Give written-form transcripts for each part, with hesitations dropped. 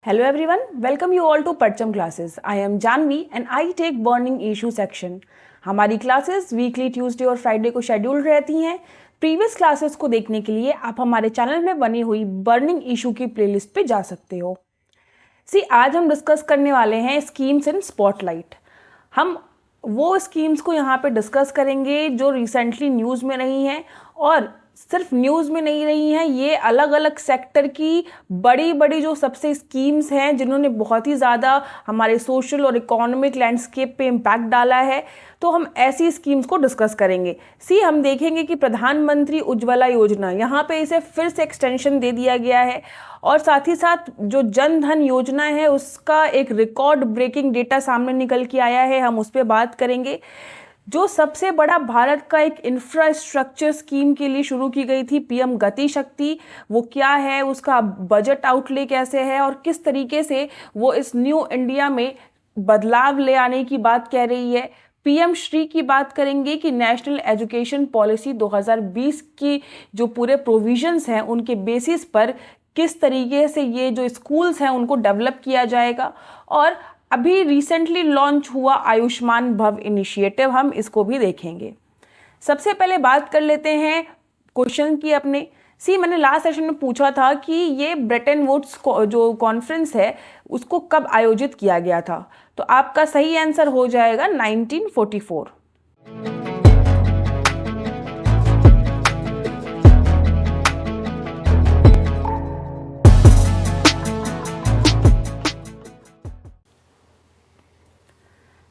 Hello everyone, welcome you all to Parcham classes. I am Janvi and I take burning issue section. हमारी classes weekly Tuesday और Friday को schedule रहती हैं। Previous classes को देखने के लिए आप हमारे चैनल में बनी हुई बर्निंग इशू की प्लेलिस्ट पे जा सकते हो। आज हम डिस्कस करने वाले हैं स्कीम्स इन स्पॉटलाइट। हम वो स्कीम्स को यहाँ पे डिस्कस करेंगे जो रिसेंटली न्यूज़ में रही हैं और सिर्फ न्यूज़ में नहीं रही हैं, ये अलग अलग सेक्टर की बड़ी बड़ी जो सबसे स्कीम्स हैं जिन्होंने बहुत ही ज़्यादा हमारे सोशल और इकोनॉमिक लैंडस्केप पे इम्पैक्ट डाला है। तो हम ऐसी स्कीम्स को डिस्कस करेंगे। हम देखेंगे कि प्रधानमंत्री उज्ज्वला योजना, यहाँ पे इसे फिर से एक्सटेंशन दे दिया गया है और साथ ही साथ जो जन धन योजना है उसका एक रिकॉर्ड ब्रेकिंग डेटा सामने निकल के आया है, हम उस पर बात करेंगे। जो सबसे बड़ा भारत का एक इंफ्रास्ट्रक्चर स्कीम के लिए शुरू की गई थी पीएम गति शक्ति, वो क्या है, उसका बजट आउटले कैसे है और किस तरीके से वो इस न्यू इंडिया में बदलाव ले आने की बात कह रही है। पीएम श्री की बात करेंगे कि नेशनल एजुकेशन पॉलिसी 2020 की जो पूरे प्रोविजंस हैं उनके बेसिस पर किस तरीके से ये जो स्कूल्स हैं उनको डेवलप किया जाएगा। और अभी रिसेंटली लॉन्च हुआ आयुष्मान भव इनिशिएटिव, हम इसको भी देखेंगे। सबसे पहले बात कर लेते हैं क्वेश्चन की अपने। मैंने लास्ट सेशन में पूछा था कि ये ब्रेटन वुड्स जो कॉन्फ्रेंस है उसको कब आयोजित किया गया था, तो आपका सही आंसर हो जाएगा 1944।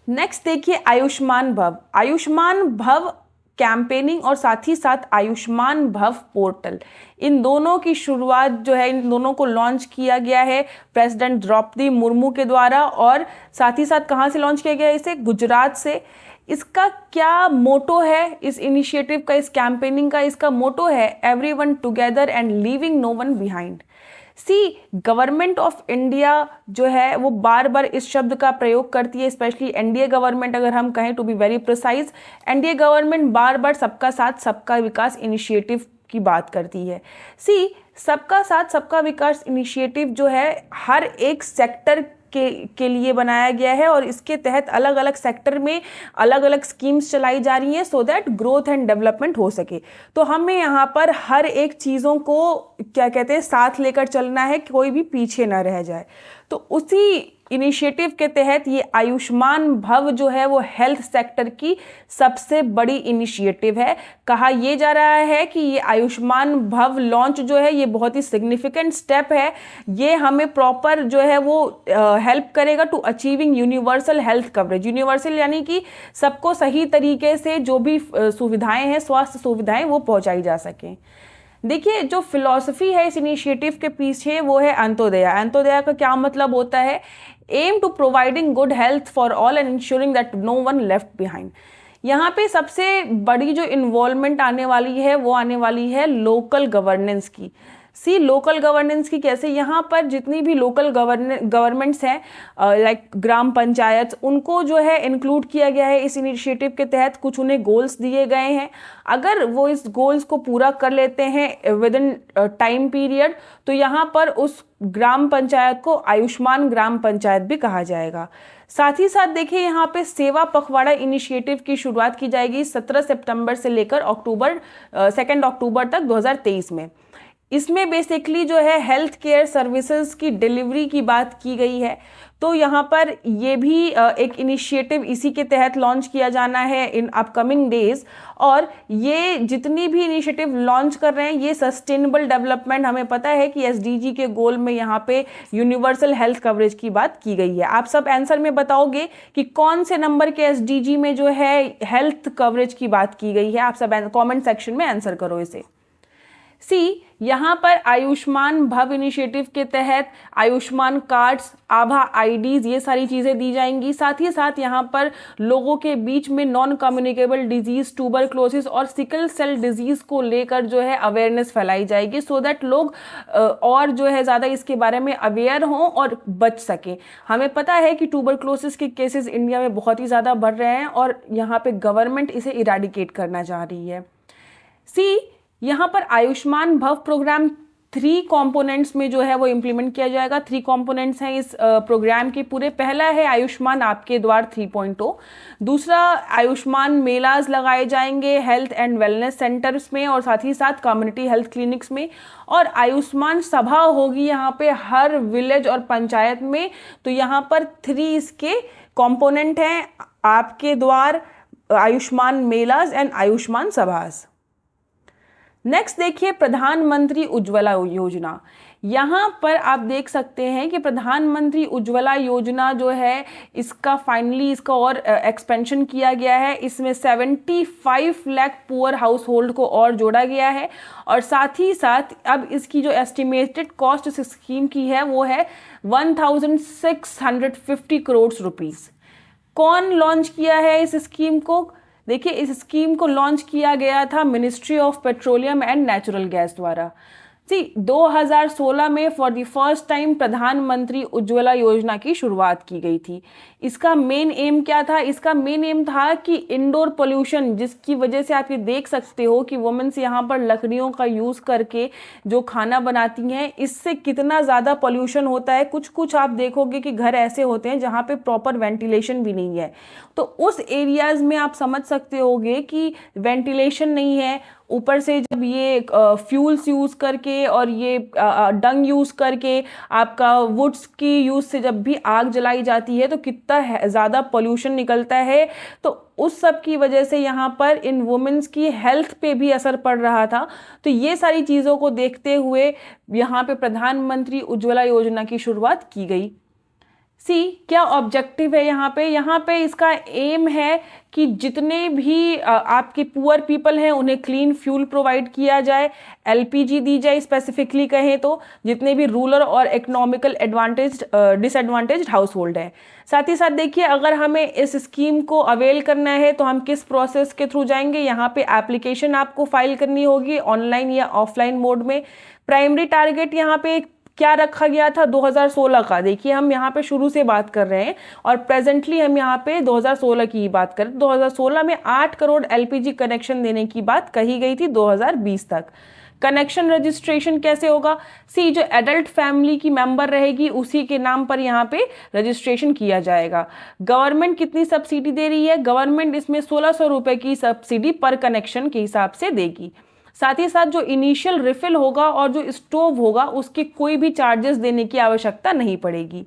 नेक्स्ट देखिए आयुष्मान भव। आयुष्मान भव कैंपेनिंग और साथ ही साथ आयुष्मान भव पोर्टल, इन दोनों की शुरुआत जो है, इन दोनों को लॉन्च किया गया है प्रेसिडेंट द्रौपदी मुर्मू के द्वारा। और साथ ही साथ कहाँ से लॉन्च किया गया है इसे? गुजरात से। इसका क्या मोटो है इस इनिशिएटिव का, इस कैंपेनिंग का? इसका मोटो है everyone together and leaving no one behind. Government of India जो है वो बार बार इस शब्द का प्रयोग करती है, स्पेशली एनडीए गवर्नमेंट अगर हम कहें to be very precise, NDA government बार बार सबका साथ सबका विकास इनिशिएटिव की बात करती है। सबका साथ सबका विकास इनिशिएटिव जो है हर एक सेक्टर के लिए बनाया गया है और इसके तहत अलग अलग सेक्टर में अलग अलग स्कीम्स चलाई जा रही हैं so that growth and development हो सके। तो हमें यहाँ पर हर एक चीज़ों को क्या कहते हैं साथ लेकर चलना है, कोई भी पीछे ना रह जाए। तो उसी इनिशिएटिव के तहत ये आयुष्मान भव जो है वो हेल्थ सेक्टर की सबसे बड़ी इनिशिएटिव है। कहा यह जा रहा है कि ये आयुष्मान भव लॉन्च जो है ये बहुत ही सिग्निफिकेंट स्टेप है। ये हमें प्रॉपर जो है वो हेल्प करेगा to achieving universal health coverage. Universal यानी कि सबको सही तरीके से जो भी सुविधाएं हैं, स्वास्थ्य सुविधाएं, वो पहुंचाई जा सकें। देखिए जो फिलॉसफी है इस इनिशिएटिव के पीछे वो है अंत्योदया। अंत्योदया का क्या मतलब होता है? Aim to providing good health for all and ensuring that no one left behind. यहाँ पे सबसे बड़ी जो इन्वॉल्वमेंट आने वाली है वो आने वाली है लोकल गवर्नेंस की। लोकल गवर्नेंस की कैसे? यहाँ पर जितनी भी लोकल गवर्नमेंट्स हैं लाइक ग्राम पंचायत, उनको जो है इंक्लूड किया गया है इस इनिशिएटिव के तहत। कुछ उन्हें गोल्स दिए गए हैं, अगर वो इस गोल्स को पूरा कर लेते हैं विद इन टाइम पीरियड तो यहाँ पर उस ग्राम पंचायत को आयुष्मान ग्राम पंचायत भी कहा जाएगा। साथ ही साथ देखिए यहाँ पे सेवा पखवाड़ा इनिशिएटिव की शुरुआत की जाएगी 17 सितंबर से लेकर 2 अक्टूबर तक 2023 में। इसमें बेसिकली जो है हेल्थ केयर सर्विसेज की डिलीवरी की बात की गई है। तो यहाँ पर ये भी एक इनिशिएटिव इसी के तहत लॉन्च किया जाना है इन अपकमिंग डेज। और ये जितनी भी इनिशिएटिव लॉन्च कर रहे हैं ये सस्टेनेबल डेवलपमेंट, हमें पता है कि एसडीजी के गोल में यहाँ पे यूनिवर्सल हेल्थ कवरेज की बात की गई है। आप सब आंसर में बताओगे कि कौन से नंबर के एसडीजी में जो है हेल्थ कवरेज की बात की गई है। आप सब कॉमेंट सेक्शन में आंसर करो इसे। यहाँ पर आयुष्मान भव इनिशिएटिव के तहत आयुष्मान कार्ड्स, आभा आईडीज, ये सारी चीज़ें दी जाएंगी। साथ ही साथ यहाँ पर लोगों के बीच में नॉन कम्युनिकेबल डिजीज़, ट्यूबरक्लोसिस और सिकल सेल डिजीज़ को लेकर जो है अवेयरनेस फैलाई जाएगी सो दैट लोग और जो है ज़्यादा इसके बारे में अवेयर हों और बच सकें। हमें पता है कि ट्यूबरक्लोसिस के केसेस इंडिया में बहुत ही ज़्यादा बढ़ रहे हैं और यहाँ पे गवर्नमेंट इसे इरेडिकेट करना चाह रही है। यहाँ पर आयुष्मान भव प्रोग्राम 3 कंपोनेंट्स में जो है वो इम्प्लीमेंट किया जाएगा। 3 कंपोनेंट्स हैं इस प्रोग्राम के पूरे। पहला है आयुष्मान आपके द्वार 3.0, दूसरा आयुष्मान मेलाज लगाए जाएंगे हेल्थ एंड वेलनेस सेंटर्स में और साथ ही साथ कम्युनिटी हेल्थ क्लिनिक्स में, और आयुष्मान सभा होगी यहाँ पे हर विलेज और पंचायत में। तो यहाँ पर 3 इसके कंपोनेंट हैं, आपके द्वार, आयुष्मान मेलाज एंड आयुष्मान सभास। नेक्स्ट देखिए प्रधानमंत्री उज्ज्वला योजना। यहाँ पर आप देख सकते हैं कि प्रधानमंत्री उज्ज्वला योजना जो है इसका फाइनली इसका और एक्सपेंशन किया गया है। इसमें 75 लाख पुअर हाउस होल्ड को और जोड़ा गया है, और साथ ही साथ अब इसकी जो एस्टिमेटेड कॉस्ट इस स्कीम की है वो है 1650 करोड़ रुपीज़। कौन लॉन्च किया है इस स्कीम को? देखिए, इस स्कीम को लॉन्च किया गया था ministry of petroleum and natural gas द्वारा। 2016 में फॉर द फर्स्ट टाइम प्रधानमंत्री उज्ज्वला योजना की शुरुआत की गई थी। इसका मेन एम क्या था? इसका मेन एम था कि इंडोर पोल्यूशन, जिसकी वजह से आप ये देख सकते हो कि वुमेन्स यहाँ पर लकड़ियों का यूज़ करके जो खाना बनाती हैं, इससे कितना ज़्यादा पोल्यूशन होता है। कुछ कुछ आप देखोगे कि घर ऐसे होते हैं जहाँ पे प्रॉपर वेंटिलेशन भी नहीं है, तो उस एरियाज़ में आप समझ सकते होगे कि वेंटिलेशन नहीं है, ऊपर से जब ये फ्यूल्स यूज़ करके और ये डंग यूज़ करके आपका वुड्स की यूज़ से जब भी आग जलाई जाती है तो कितना ज़्यादा पोल्यूशन निकलता है। तो उस सब की वजह से यहाँ पर इन वुमेन्स की हेल्थ पे भी असर पड़ रहा था। तो ये सारी चीज़ों को देखते हुए यहाँ पे प्रधानमंत्री उज्ज्वला योजना की शुरुआत की गई। क्या ऑब्जेक्टिव है यहाँ पे इसका एम है कि जितने भी आपके पुअर पीपल हैं उन्हें क्लीन फ्यूल प्रोवाइड किया जाए, एलपीजी दी जाए स्पेसिफिकली कहें तो, जितने भी रूरल और इकोनॉमिकल डिसएडवांटेज्ड हाउस होल्ड है। साथ ही साथ देखिए, अगर हमें इस स्कीम को अवेल करना है तो हम किस प्रोसेस के थ्रू जाएंगे? यहाँ पे एप्लीकेशन आपको फाइल करनी होगी ऑनलाइन या ऑफलाइन मोड में। प्राइमरी टारगेट यहाँ पे क्या रखा गया था 2016 का? देखिए, हम यहाँ पे शुरू से बात कर रहे हैं और प्रेजेंटली हम यहाँ पे 2016 की ही बात करें। 2016 में 8 करोड़ एलपीजी कनेक्शन देने की बात कही गई थी 2020 तक। कनेक्शन रजिस्ट्रेशन कैसे होगा? जो एडल्ट फैमिली की मेंबर रहेगी उसी के नाम पर यहाँ पे रजिस्ट्रेशन किया जाएगा। गवर्नमेंट कितनी सब्सिडी दे रही है? गवर्नमेंट इसमें 1600 रुपये की सब्सिडी पर कनेक्शन के हिसाब से देगी। साथ ही साथ जो इनिशियल रिफिल होगा और जो स्टोव होगा उसके कोई भी चार्जेस देने की आवश्यकता नहीं पड़ेगी।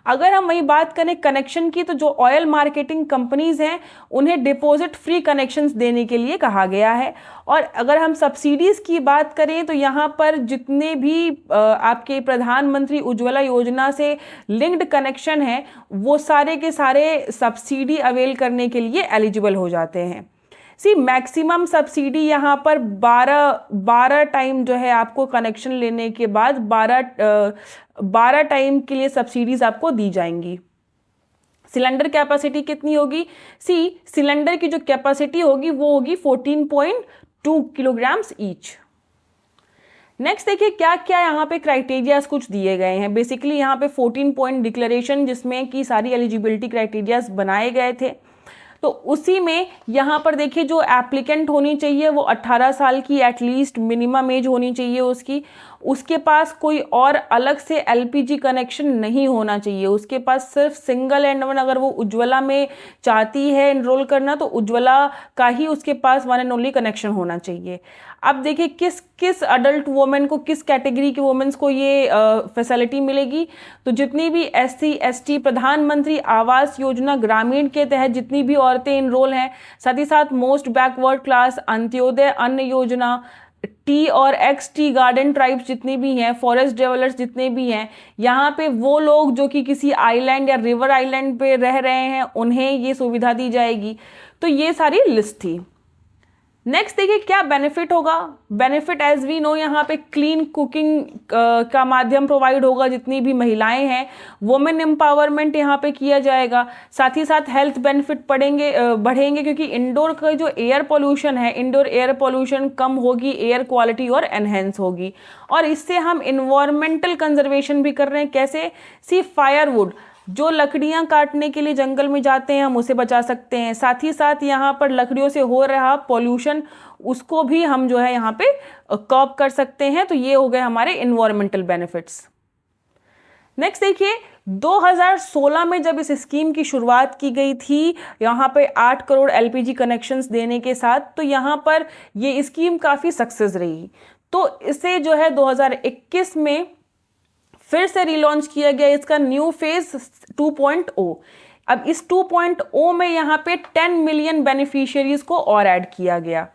अगर हम वही बात करें कनेक्शन की, तो जो ऑयल मार्केटिंग कंपनीज हैं उन्हें डिपॉजिट फ्री कनेक्शंस देने के लिए कहा गया है। और अगर हम सब्सिडीज़ की बात करें तो यहाँ पर जितने भी आपके प्रधानमंत्री उज्ज्वला योजना से लिंक्ड कनेक्शन हैं वो सारे के सारे सब्सिडी अवेल करने के लिए एलिजिबल हो जाते हैं। मैक्सिमम सब्सिडी यहाँ पर 12 टाइम जो है आपको कनेक्शन लेने के बाद 12 टाइम के लिए सब्सिडीज आपको दी जाएंगी। सिलेंडर कैपेसिटी कितनी होगी? सिलेंडर की जो कैपेसिटी होगी वो होगी 14.2 किलोग्राम्स ईच। नेक्स्ट देखिए क्या क्या यहाँ पे क्राइटेरियाज कुछ दिए गए हैं। बेसिकली यहाँ पे 14 पॉइंट डिक्लेरेशन जिसमें कि सारी एलिजिबिलिटी क्राइटेरियाज बनाए गए थे। तो उसी में यहाँ पर देखिए जो एप्लीकेंट होनी चाहिए वो 18 साल की एटलीस्ट मिनिमम एज होनी चाहिए उसकी। उसके पास कोई और अलग से एलपीजी कनेक्शन नहीं होना चाहिए। उसके पास सिर्फ सिंगल एंड वन, अगर वो उज्ज्वला में चाहती है एनरोल करना तो उज्ज्वला का ही उसके पास वन एंड ओनली कनेक्शन होना चाहिए। अब देखिए किस किस अडल्ट वुमेन को, किस कैटेगरी के वुमेन्स को ये फैसिलिटी मिलेगी। तो जितनी भी एससी एसटी प्रधानमंत्री आवास योजना ग्रामीण के तहत जितनी भी औरतें इनरोल हैं, साथ ही साथ मोस्ट बैकवर्ड क्लास, अंत्योदय अन्न योजना, टी और एक्स टी गार्डन ट्राइब्स जितनी भी हैं, फॉरेस्ट डेवलपर्स जितने भी हैं, यहाँ पे वो लोग जो कि किसी आइलैंड या रिवर आइलैंड पे रह रहे हैं उन्हें ये सुविधा दी जाएगी। तो ये सारी लिस्ट थी। नेक्स्ट देखिए क्या बेनिफिट होगा। बेनिफिट एज वी नो यहाँ पे क्लीन कुकिंग का माध्यम प्रोवाइड होगा। जितनी भी महिलाएं हैं वुमेन एम्पावरमेंट यहाँ पे किया जाएगा। साथ ही साथ हेल्थ बेनिफिट बढ़ेंगे क्योंकि इंडोर का जो एयर पोल्यूशन है, इंडोर एयर पोल्यूशन कम होगी, एयर क्वालिटी और एनहेंस होगी। और इससे हम इन्वायरमेंटल कंजर्वेशन भी कर रहे हैं। कैसे? फायरवुड जो लकड़ियां काटने के लिए जंगल में जाते हैं हम उसे बचा सकते हैं। साथ ही साथ यहाँ पर लकड़ियों से हो रहा पॉल्यूशन उसको भी हम जो है यहाँ पे कर्ब कर सकते हैं। तो ये हो गए हमारे इन्वायरमेंटल बेनिफिट्स। नेक्स्ट देखिए 2016 में जब इस स्कीम की शुरुआत की गई थी यहाँ पे 8 करोड़ एलपीजी कनेक्शंस देने के साथ, तो यहाँ पर ये स्कीम काफ़ी सक्सेस रही। तो इसे जो है 2021 में फिर से रिलॉन्च किया गया, इसका न्यू फेज 2.0। अब इस 2.0 में यहाँ पे 10 मिलियन बेनिफिशियरीज को और ऐड किया गया।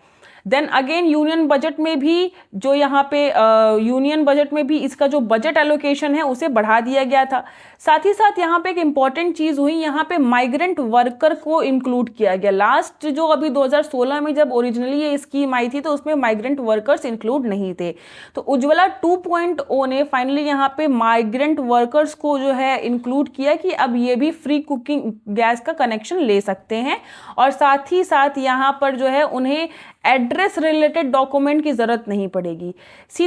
देन अगेन यूनियन बजट में भी जो यहाँ पे यूनियन बजट में भी इसका जो बजट एलोकेशन है उसे बढ़ा दिया गया था। साथ ही साथ यहाँ पे एक इम्पॉर्टेंट चीज़ हुई, यहाँ पे माइग्रेंट वर्कर को इंक्लूड किया गया। लास्ट जो अभी 2016 में जब ओरिजिनली ये स्कीम आई थी तो उसमें माइग्रेंट वर्कर्स इंक्लूड नहीं थे। तो उज्ज्वला 2.0 ने फाइनली यहाँ पे माइग्रेंट वर्कर्स को जो है इंक्लूड किया कि अब ये भी फ्री कुकिंग गैस का कनेक्शन ले सकते हैं। और साथ ही साथ यहाँ पर जो है उन्हें एड्रेस रिलेटेड डॉक्यूमेंट की ज़रूरत नहीं पड़ेगी।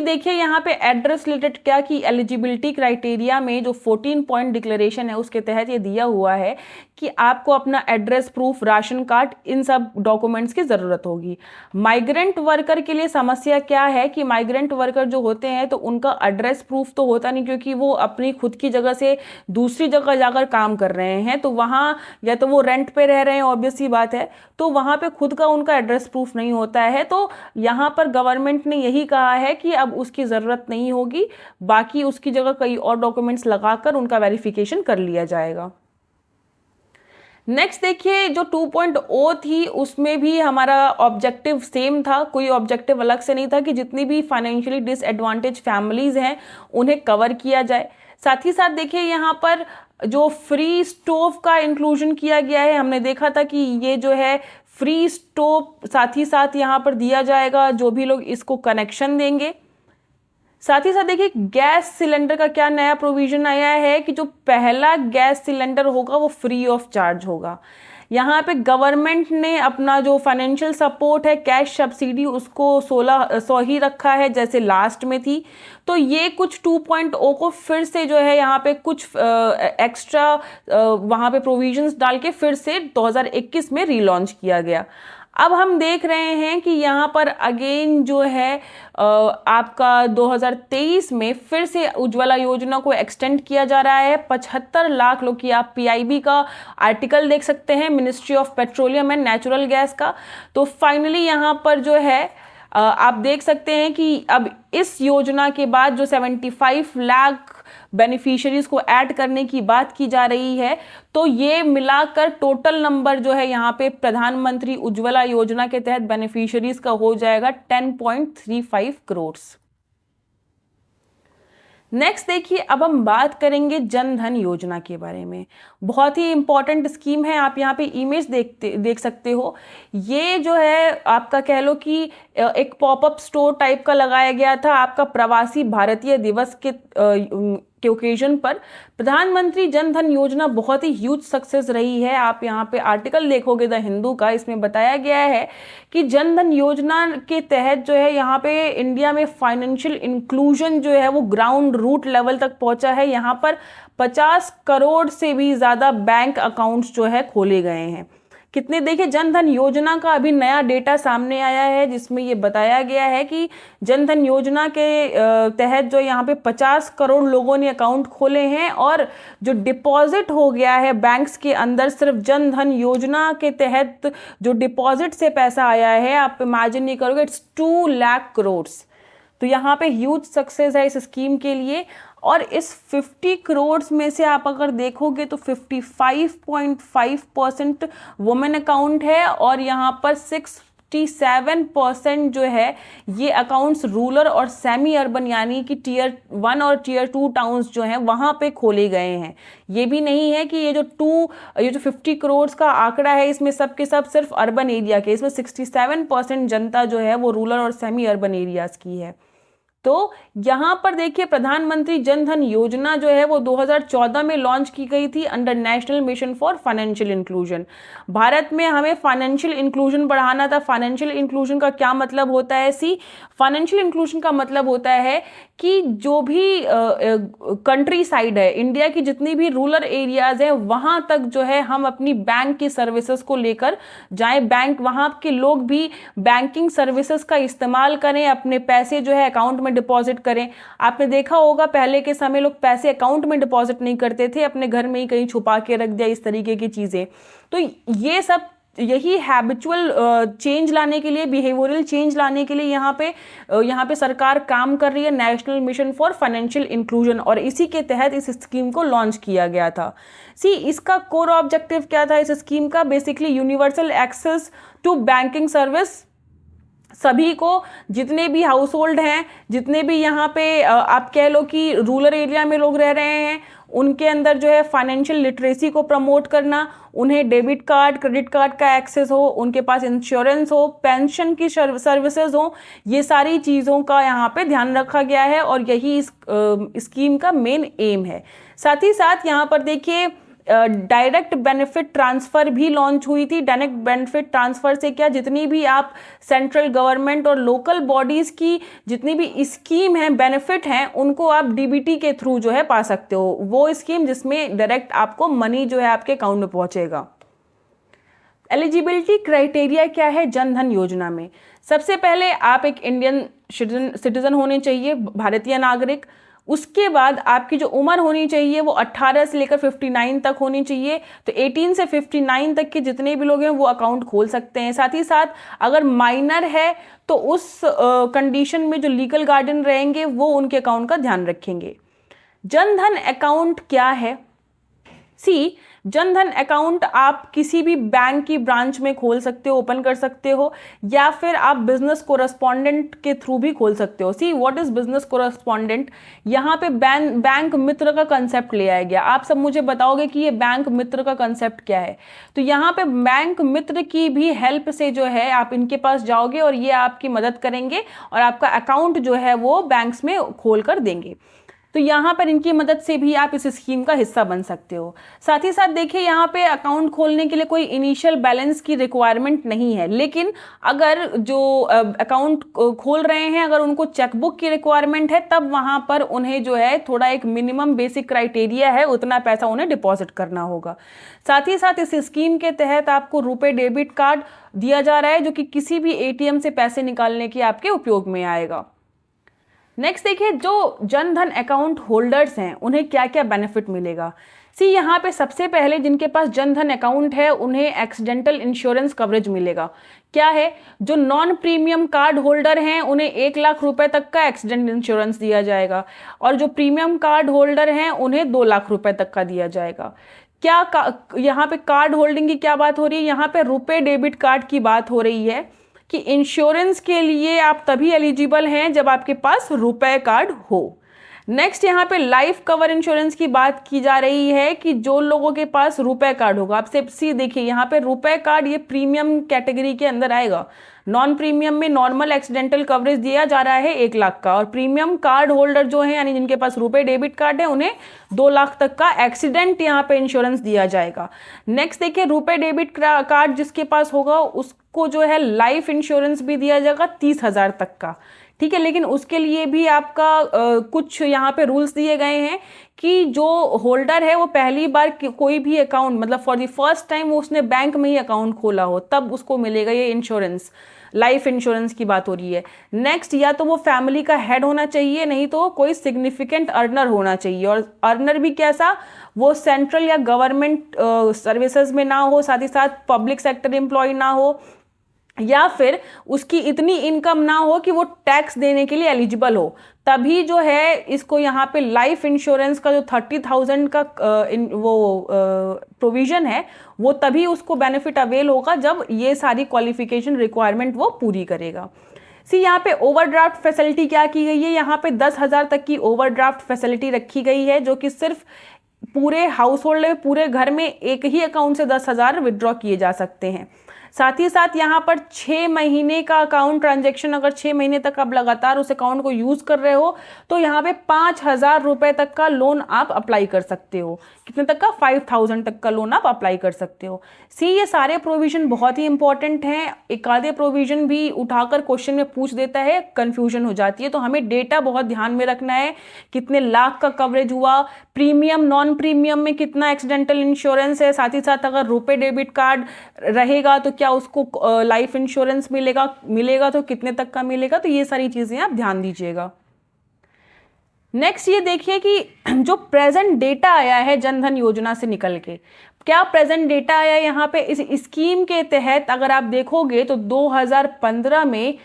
देखिए यहाँ पे एड्रेस रिलेटेड क्या कि एलिजिबिलिटी क्राइटेरिया में जो 14 पॉइंट डिक्लेरेशन है उसके तहत ये दिया हुआ है कि आपको अपना एड्रेस प्रूफ, राशन कार्ड, इन सब डॉक्यूमेंट्स की ज़रूरत होगी। माइग्रेंट वर्कर के लिए समस्या क्या है कि माइग्रेंट वर्कर जो होते हैं तो उनका एड्रेस प्रूफ तो होता नहीं, क्योंकि वो अपनी खुद की जगह से दूसरी जगह जाकर काम कर रहे हैं। तो वहाँ या तो वो रेंट पे रह रहे हैं, ऑब्वियस सी बात है, तो वहाँ पे खुद का उनका एड्रेस प्रूफ नहीं होता है। तो यहाँ पर गवर्नमेंट ने यही कहा है कि अब उसकी ज़रूरत नहीं होगी, बाकी उसकी जगह कई और डॉक्यूमेंट्स लगाकर उनका वेरिफिकेशन कर लिया जाएगा। नेक्स्ट देखिए जो 2.0 थी उसमें भी हमारा ऑब्जेक्टिव सेम था, कोई ऑब्जेक्टिव अलग से नहीं था कि जितनी भी फाइनेंशियली डिसएडवांटेज फैमिलीज हैं उन्हें कवर किया जाए। साथ ही साथ देखिए यहाँ पर जो फ्री स्टोव का इंक्लूजन किया गया है, हमने देखा था कि ये जो है फ्री स्टोव साथ ही साथ यहाँ पर दिया जाएगा जो भी लोग इसको कनेक्शन देंगे। साथ ही साथ देखिए गैस सिलेंडर का क्या नया प्रोविजन आया है कि जो पहला गैस सिलेंडर होगा वो फ्री ऑफ चार्ज होगा। यहाँ पे गवर्नमेंट ने अपना जो फाइनेंशियल सपोर्ट है, कैश सब्सिडी, उसको 1600 ही रखा है जैसे लास्ट में थी। तो ये कुछ 2.0 को फिर से जो है यहाँ पे कुछ एक्स्ट्रा वहाँ पे प्रोविजंस डाल के फिर से 2021 में रीलॉन्च किया गया। अब हम देख रहे हैं कि यहाँ पर अगेन जो है आपका 2023 में फिर से उज्ज्वला योजना को एक्सटेंड किया जा रहा है 75 लाख लोग की। आप पीआईबी का आर्टिकल देख सकते हैं, ministry of petroleum and natural gas का। तो फाइनली यहाँ पर जो है आप देख सकते हैं कि अब इस योजना के बाद जो 75 लाख बेनिफिशियरीज को ऐड करने की बात की जा रही है, तो ये मिलाकर टोटल नंबर जो है यहाँ पे प्रधानमंत्री उज्ज्वला योजना के तहत बेनिफिशियरीज का हो जाएगा 10.35 करोड़। नेक्स्ट देखिए अब हम बात करेंगे जन धन योजना के बारे में। बहुत ही इंपॉर्टेंट स्कीम है, आप यहाँ पे इमेज देख सकते हो। ये जो है आपका कह लो कि एक पॉपअप स्टोर टाइप का लगाया गया था आपका प्रवासी भारतीय दिवस के ओकेजन पर। प्रधानमंत्री जन धन योजना बहुत ही ह्यूज सक्सेस रही है। आप यहाँ पे आर्टिकल देखोगे द हिंदू का, इसमें बताया गया है कि जन धन योजना के तहत जो है यहाँ पे इंडिया में फाइनेंशियल इंक्लूजन जो है वो ग्राउंड रूट लेवल तक पहुंचा है। यहाँ पर 50 करोड़ से भी ज़्यादा बैंक अकाउंट्स जो है खोले गए हैं। कितने देखिए जन धन योजना का अभी नया डेटा सामने आया है जिसमें ये बताया गया है कि जन धन योजना के तहत जो यहाँ पे 50 करोड़ लोगों ने अकाउंट खोले हैं और जो डिपॉजिट हो गया है बैंक्स के अंदर सिर्फ जन धन योजना के तहत जो डिपॉजिट से पैसा आया है, आप इमेजिन नहीं करोगे, इट्स 2 लाख करोड़। तो यहाँ पे ह्यूज सक्सेस है इस स्कीम के लिए। और इस 50 करोड़ में से आप अगर देखोगे तो 55.5% वुमेन अकाउंट है और यहाँ पर 67% जो है ये अकाउंट्स रूरल और सेमी अर्बन यानी कि टियर 1 और टियर 2 टाउन्स जो हैं वहाँ पे खोले गए हैं। ये भी नहीं है कि ये जो 50 करोड़ का आंकड़ा है इसमें सब के सब सिर्फ अर्बन एरिया के, इसमें 67% जनता जो है वो रूरल और सेमी अर्बन एरियाज़ की है। तो यहाँ पर देखिए प्रधानमंत्री जन धन योजना जो है वो 2014 में लॉन्च की गई थी under national mission for financial inclusion. Bharat में हमें फाइनेंशियल इंक्लूजन बढ़ाना था। फाइनेंशियल इंक्लूजन का क्या मतलब होता है? फाइनेंशियल इंक्लूजन का मतलब होता है कि जो भी कंट्री साइड है, इंडिया की जितनी भी रूरल एरियाज है, वहां तक जो है हम अपनी बैंक की सर्विसेज को लेकर जाएं। बैंक, वहां के लोग भी बैंकिंग सर्विसेज का इस्तेमाल करें, अपने पैसे जो है अकाउंट में डिपॉजिट करें। आपने देखा होगा पहले के समय लोग पैसे अकाउंट में डिपॉजिट नहीं करते थे, अपने घर में ही कहीं छुपा के रख दिया, इस तरीके की चीजें। तो ये सब, यही हैबिचुअल चेंज लाने के लिए, बिहेवियरल चेंज लाने के लिए यहाँ पे सरकार काम कर रही है, national mission for financial inclusion, और इसी के तहत इस स्कीम को लॉन्च किया गया था। इसका कोर ऑब्जेक्टिव क्या था इस स्कीम का? Basically universal access to banking service. सभी को, जितने भी हाउस होल्ड हैं, जितने भी यहाँ पे आप कह लो कि रूरल एरिया में लोग रह रहे हैं, उनके अंदर जो है फाइनेंशियल लिटरेसी को प्रमोट करना, उन्हें डेबिट कार्ड, क्रेडिट कार्ड का एक्सेस हो, उनके पास इंश्योरेंस हो, पेंशन की सर्विसेज हो, ये सारी चीज़ों का यहाँ पे ध्यान रखा गया है, और यही इस स्कीम का मेन एम है। साथ ही साथ यहाँ पर देखिए डायरेक्ट बेनिफिट ट्रांसफ़र भी लॉन्च हुई थी। डायरेक्ट बेनिफिट ट्रांसफ़र से क्या, जितनी भी आप सेंट्रल गवर्नमेंट और लोकल बॉडीज़ की जितनी भी स्कीम हैं, बेनिफिट हैं, उनको आप डीबीटी के थ्रू जो है पा सकते हो। वो स्कीम जिसमें डायरेक्ट आपको मनी जो है आपके अकाउंट में पहुंचेगा। एलिजिबिलिटी क्राइटेरिया क्या है जन धन योजना में? सबसे पहले आप एक इंडियन सिटीजन होने चाहिए, भारतीय नागरिक। उसके बाद आपकी जो उम्र होनी चाहिए वो 18 से लेकर 59 तक होनी चाहिए। तो 18 से 59 तक के जितने भी लोग हैं वो अकाउंट खोल सकते हैं। साथ ही साथ अगर माइनर है तो उस कंडीशन में जो लीगल गार्डियन रहेंगे वो उनके अकाउंट का ध्यान रखेंगे। जन धन अकाउंट क्या है? जन धन अकाउंट आप किसी भी बैंक की ब्रांच में खोल सकते हो, ओपन कर सकते हो, या फिर आप बिजनेस कोरेस्पॉन्डेंट के थ्रू भी खोल सकते हो। What is business correspondent? यहाँ पे बैंक मित्र का कंसेप्ट ले आया गया। आप सब मुझे बताओगे कि ये बैंक मित्र का कंसेप्ट क्या है? तो यहाँ पे बैंक मित्र की भी हेल्प से जो है आप इनके पास जाओगे और ये आपकी मदद करेंगे और आपका अकाउंट जो है वो बैंक्स में खोल कर देंगे। तो यहाँ पर इनकी मदद से भी आप इस स्कीम का हिस्सा बन सकते हो। साथ ही साथ देखिए यहाँ पे अकाउंट खोलने के लिए कोई इनिशियल बैलेंस की रिक्वायरमेंट नहीं है, लेकिन अगर जो अकाउंट खोल रहे हैं अगर उनको चेकबुक की रिक्वायरमेंट है तब वहाँ पर उन्हें जो है थोड़ा एक मिनिमम बेसिक क्राइटेरिया है, उतना पैसा उन्हें डिपॉजिट करना होगा। साथ ही साथ इस स्कीम के तहत आपको रुपए डेबिट कार्ड दिया जा रहा है जो कि किसी भी एटीएम से पैसे निकालने के आपके उपयोग में आएगा। नेक्स्ट देखिए, जो जन धन अकाउंट होल्डर्स हैं उन्हें क्या क्या बेनिफिट मिलेगा। यहाँ पे सबसे पहले जिनके पास जन धन अकाउंट है उन्हें एक्सीडेंटल इंश्योरेंस कवरेज मिलेगा। क्या है? जो नॉन प्रीमियम कार्ड होल्डर हैं उन्हें 1 लाख रुपए तक का एक्सीडेंट इंश्योरेंस दिया जाएगा, और जो प्रीमियम कार्ड होल्डर हैं उन्हें 2 लाख रुपए तक का दिया जाएगा। यहाँ पे कार्ड होल्डिंग की क्या बात हो रही है? यहाँ पे रुपए डेबिट कार्ड की बात हो रही है कि इंश्योरेंस के लिए आप तभी एलिजिबल हैं जब आपके पास रुपए कार्ड हो। नेक्स्ट यहाँ पे लाइफ कवर इंश्योरेंस की बात की जा रही है कि जो लोगों के पास रुपए कार्ड होगा। आपसे देखिए यहाँ पे रुपए कार्ड ये प्रीमियम कैटेगरी के अंदर आएगा। नॉन प्रीमियम में नॉर्मल एक्सीडेंटल कवरेज दिया जा रहा है 1 लाख का, और प्रीमियम कार्ड होल्डर जो है यानी जिनके पास रुपए डेबिट कार्ड है उन्हें 2 लाख तक का एक्सीडेंट यहाँ पे इंश्योरेंस दिया जाएगा। नेक्स्ट देखिए, रुपए डेबिट कार्ड जिसके पास होगा उसको जो है लाइफ इंश्योरेंस भी दिया जाएगा 30,000 तक का। ठीक है, लेकिन उसके लिए भी आपका कुछ यहाँ पे रूल्स दिए गए हैं कि जो होल्डर है वो पहली बार कोई भी अकाउंट, मतलब फॉर द फर्स्ट टाइम वो उसने बैंक में ही अकाउंट खोला हो तब उसको मिलेगा ये इंश्योरेंस। लाइफ इंश्योरेंस की बात हो रही है। नेक्स्ट, या तो वो फैमिली का हेड होना चाहिए, नहीं तो कोई सिग्निफिकेंट अर्नर होना चाहिए, और अर्नर भी कैसा? वो सेंट्रल या गवर्नमेंट सर्विसेज में ना हो, साथ ही साथ पब्लिक सेक्टर एम्प्लॉय ना हो, या फिर उसकी इतनी इनकम ना हो कि वो टैक्स देने के लिए एलिजिबल हो। तभी जो है इसको यहाँ पे लाइफ इंश्योरेंस का जो 30,000 का प्रोविजन है वो तभी उसको बेनिफिट अवेल होगा जब ये सारी क्वालिफिकेशन रिक्वायरमेंट वो पूरी करेगा। यहाँ पे ओवरड्राफ्ट फैसिलिटी क्या की गई है? यहाँ पे 10,000 तक की ओवरड्राफ्ट फैसिलिटी रखी गई है जो कि सिर्फ पूरे हाउस होल्ड में, पूरे घर में एक ही अकाउंट से 10,000 विड्रॉ किए जा सकते हैं। साथ ही साथ यहाँ पर 6 महीने का अकाउंट ट्रांजैक्शन, अगर 6 महीने तक आप लगातार उस अकाउंट को यूज कर रहे हो तो यहाँ पे 5,000 रुपए तक का लोन आप अप्लाई कर सकते हो। कितने तक का? 5,000 तक का लोन आप अप्लाई कर सकते हो। सी, ये सारे प्रोविजन बहुत ही इंपॉर्टेंट हैं। एक आधे प्रोविजन भी उठाकर क्वेश्चन में पूछ देता है, कंफ्यूजन हो जाती है, तो हमें डेटा बहुत ध्यान में रखना है। कितने लाख का कवरेज हुआ, प्रीमियम नॉन प्रीमियम में कितना एक्सीडेंटल इंश्योरेंस है, साथ ही साथ अगर रुपे डेबिट कार्ड रहेगा तो क्या उसको लाइफ इंश्योरेंस मिलेगा तो कितने तक का मिलेगा, तो ये सारी चीजें आप ध्यान दीजिएगा। नेक्स्ट ये देखिए कि जो प्रेजेंट डेटा आया है जनधन योजना से निकल के, क्या प्रेजेंट डेटा आया यहाँ पे इस स्कीम के तहत अगर आप देखोगे तो 2015 में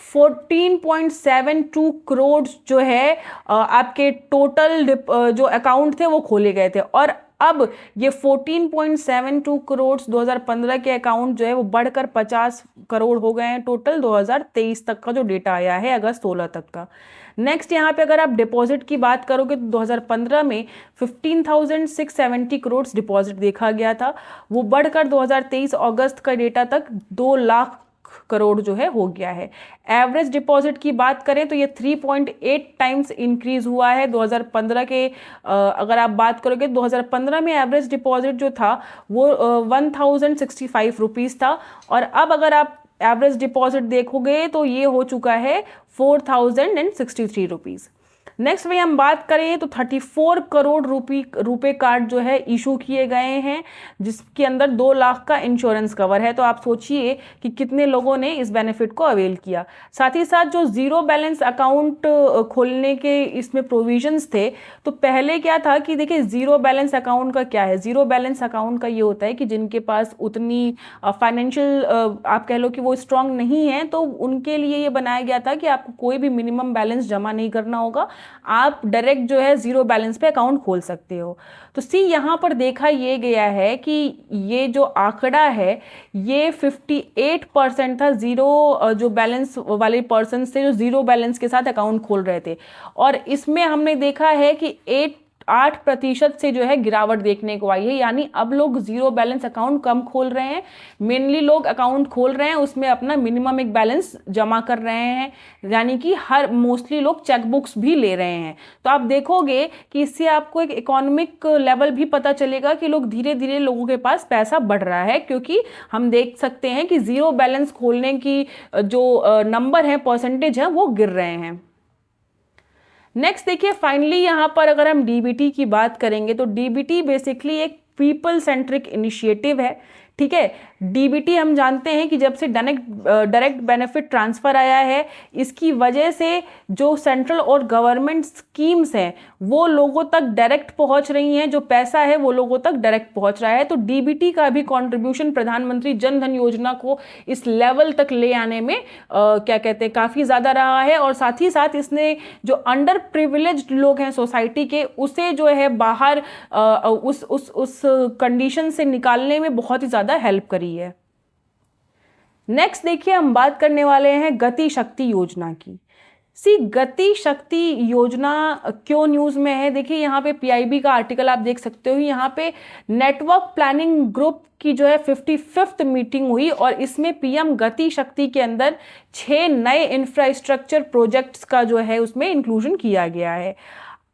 14.72 करोड़ जो है आपके टोटल जो अकाउंट थे वो खोले गए थे, और अब ये 14.72 करोड़ 2015 के अकाउंट जो है वो बढ़कर 50 करोड़ हो गए हैं टोटल 2023 तक का जो डेटा आया है, अगस्त 16 तक का। नेक्स्ट यहाँ पे अगर आप डिपॉजिट की बात करोगे तो 2015 में 15,670 करोड़ डिपॉजिट देखा गया था, वो बढ़कर 2023 अगस्त का डेटा तक 2 लाख करोड़ जो है हो गया है। एवरेज डिपॉजिट की बात करें तो ये 3.8 टाइम्स इंक्रीज हुआ है 2015 के। अगर आप बात करोगे 2015 में एवरेज डिपॉजिट जो था वो 1,065 रुपीज़ था, और अब अगर आप एवरेज डिपॉजिट देखोगे तो ये हो चुका है 4,063 रुपीज़। नेक्स्ट में हम बात करें तो 34 करोड़ रुपए कार्ड जो है इशू किए गए हैं, जिसके अंदर 2 लाख का इंश्योरेंस कवर है। तो आप सोचिए कि कितने लोगों ने इस बेनिफिट को अवेल किया। साथ ही साथ जो जीरो बैलेंस अकाउंट खोलने के इसमें प्रोविजंस थे, तो पहले क्या था कि देखिए जीरो बैलेंस अकाउंट का क्या है, जीरो बैलेंस अकाउंट का ये होता है कि जिनके पास उतनी फाइनेंशियल आप कह लो कि वो स्ट्रांग नहीं है, तो उनके लिए ये बनाया गया था कि आपको कोई भी मिनिमम बैलेंस जमा नहीं करना होगा, आप डायरेक्ट जो है जीरो बैलेंस पे अकाउंट खोल सकते हो। तो सी, यहाँ पर देखा ये गया है कि ये जो आंकड़ा है ये 58% था जीरो जो बैलेंस वाले पर्सन से जो जीरो बैलेंस के साथ अकाउंट खोल रहे थे, और इसमें हमने देखा है कि 8% से जो है गिरावट देखने को आई है, यानी अब लोग जीरो बैलेंस अकाउंट कम खोल रहे हैं। मेनली लोग अकाउंट खोल रहे हैं उसमें अपना मिनिमम एक बैलेंस जमा कर रहे हैं, यानी कि हर मोस्टली लोग चेकबुक्स भी ले रहे हैं। तो आप देखोगे कि इससे आपको एक इकोनॉमिक लेवल भी पता चलेगा कि लोग धीरे धीरे लोगों के पास पैसा बढ़ रहा है, क्योंकि हम देख सकते हैं कि जीरो बैलेंस खोलने की जो नंबर है, परसेंटेज है, वो गिर रहे हैं। नेक्स्ट देखिए, फाइनली यहाँ पर अगर हम डीबीटी की बात करेंगे तो डीबीटी बेसिकली एक पीपल सेंट्रिक इनिशिएटिव है। ठीक है, डीबीटी हम जानते हैं कि जब से डायरेक्ट बेनिफिट ट्रांसफ़र आया है, इसकी वजह से जो सेंट्रल और गवर्नमेंट स्कीम्स हैं वो लोगों तक डायरेक्ट पहुंच रही हैं, जो पैसा है वो लोगों तक डायरेक्ट पहुंच रहा है। तो डीबीटी का भी कंट्रीब्यूशन प्रधानमंत्री जन धन योजना को इस लेवल तक ले आने में क्या कहते हैं काफ़ी ज़्यादा रहा है, और साथ ही साथ इसने जो अंडर प्रिविलेज्ड लोग हैं सोसाइटी के, उसे जो है बाहर उस कंडीशन से निकालने में बहुत ही ज़्यादा हेल्प करी है। नेक्स्ट देखिए, हम बात करने वाले हैं गति शक्ति योजना की। सी, गति शक्ति योजना क्यों न्यूज़ में है? देखिए यहाँ पे पीआईबी का आर्टिकल आप देख सकते हो। यहाँ पे नेटवर्क प्लानिंग ग्रुप की जो है 55th मीटिंग हुई, और इसमें पीएम गति शक्ति के अंदर 6 नए इंफ्रास्ट्रक्चर प्रोजेक्ट्स का जो है उसमें इंक्लूजन किया गया है।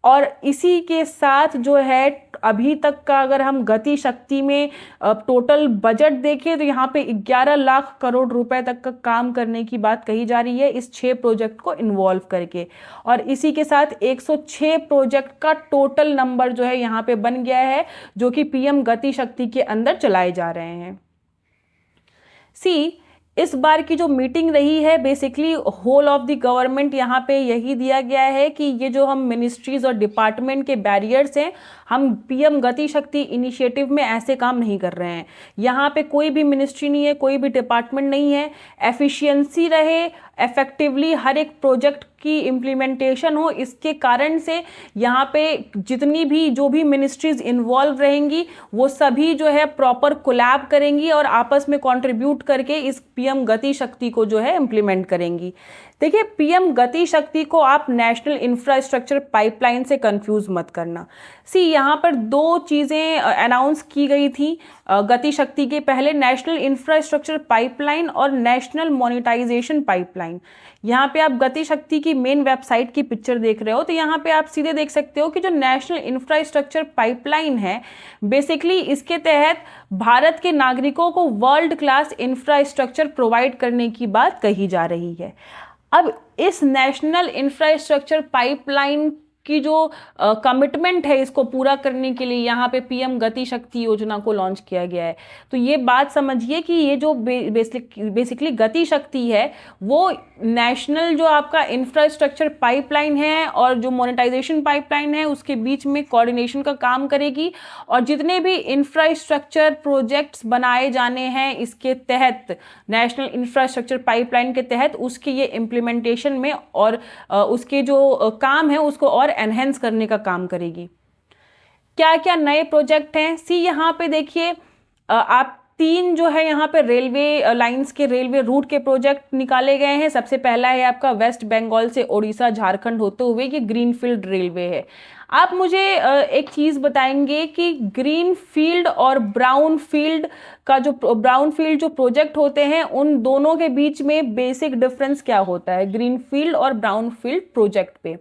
और इसी के साथ जो है अभी तक का अगर हम गति शक्ति में टोटल बजट देखें तो यहाँ पे 11 लाख करोड़ रुपए तक का काम करने की बात कही जा रही है इस 6 प्रोजेक्ट को इन्वॉल्व करके, और इसी के साथ 106 प्रोजेक्ट का टोटल नंबर जो है यहाँ पे बन गया है, जो कि पीएम गति शक्ति के अंदर चलाए जा रहे हैं। सी, इस बार की जो मीटिंग रही है basically whole of the government यहाँ पे यही दिया गया है कि ये जो हम मिनिस्ट्रीज और डिपार्टमेंट के बैरियर्स हैं, हम पीएम गति शक्ति इनिशिएटिव में ऐसे काम नहीं कर रहे हैं। यहाँ पे कोई भी मिनिस्ट्री नहीं है, कोई भी डिपार्टमेंट नहीं है। एफिशिएंसी रहे, इफेक्टिवली हर एक प्रोजेक्ट की इम्प्लीमेंटेशन हो, इसके कारण से यहाँ पे जितनी भी जो भी मिनिस्ट्रीज इन्वॉल्व रहेंगी वो सभी जो है प्रॉपर कोलैब करेंगी और आपस में कंट्रीब्यूट करके इस पीएम गति शक्ति को जो है इम्प्लीमेंट करेंगी। देखिए, पीएम गति शक्ति को आप नेशनल इंफ्रास्ट्रक्चर पाइपलाइन से कंफ्यूज मत करना। यहाँ पर दो चीज़ें अनाउंस की गई थी गति शक्ति के पहले, नेशनल इंफ्रास्ट्रक्चर पाइपलाइन और नेशनल मोनेटाइजेशन पाइपलाइन। यहाँ पे आप गति शक्ति की मेन वेबसाइट की पिक्चर देख रहे हो, तो यहाँ पे आप सीधे देख सकते हो कि जो नेशनल इंफ्रास्ट्रक्चर पाइपलाइन है, बेसिकली इसके तहत भारत के नागरिकों को वर्ल्ड क्लास इंफ्रास्ट्रक्चर प्रोवाइड करने की बात कही जा रही है। अब इस नेशनल इंफ्रास्ट्रक्चर पाइपलाइन की जो कमिटमेंट है इसको पूरा करने के लिए यहाँ पे पीएम गति शक्ति योजना को लॉन्च किया गया है। तो ये बात समझिए कि ये जो बेसिकली गति शक्ति है वो नेशनल जो आपका इंफ्रास्ट्रक्चर पाइपलाइन है और जो मोनेटाइजेशन पाइपलाइन है उसके बीच में कोऑर्डिनेशन का काम करेगी, और जितने भी इंफ्रास्ट्रक्चर प्रोजेक्ट्स बनाए जाने हैं इसके तहत, नेशनल इंफ्रास्ट्रक्चर पाइपलाइन के तहत, उसके ये इम्प्लीमेंटेशन में और उसके जो काम है उसको और एनहेंस करने का काम करेगी। क्या क्या नए प्रोजेक्ट हैं? यहाँ पे देखिए, आप 3 जो है यहाँ पे रेलवे लाइंस के रेलवे रूट के प्रोजेक्ट निकाले गए हैं। सबसे पहला है आपका वेस्ट बंगाल से उड़ीसा झारखंड होते हुए ये ग्रीनफील्ड रेलवे है। आप मुझे एक चीज़ बताएंगे कि ग्रीन फील्ड और ब्राउन फील्ड जो प्रोजेक्ट होते हैं उन दोनों के बीच में बेसिक डिफरेंस क्या होता है ग्रीन फील्ड और ब्राउन फील्ड प्रोजेक्ट पे?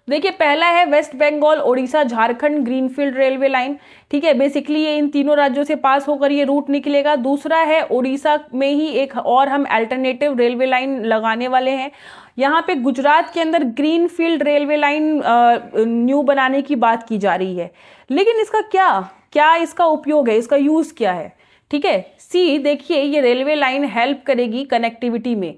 देखिए, पहला है West Bengal Orissa Jharkhand greenfield railway line. ठीक है, बेसिकली ये इन तीनों राज्यों से पास होकर ये रूट निकलेगा। दूसरा है उड़ीसा में ही एक और हम अल्टरनेटिव रेलवे लाइन लगाने वाले हैं। यहाँ पे गुजरात के अंदर ग्रीनफील्ड रेलवे लाइन न्यू बनाने की बात की जा रही है, लेकिन इसका क्या इसका उपयोग है, इसका यूज़ क्या है? ठीक है, देखिए, ये रेलवे लाइन हेल्प करेगी कनेक्टिविटी में,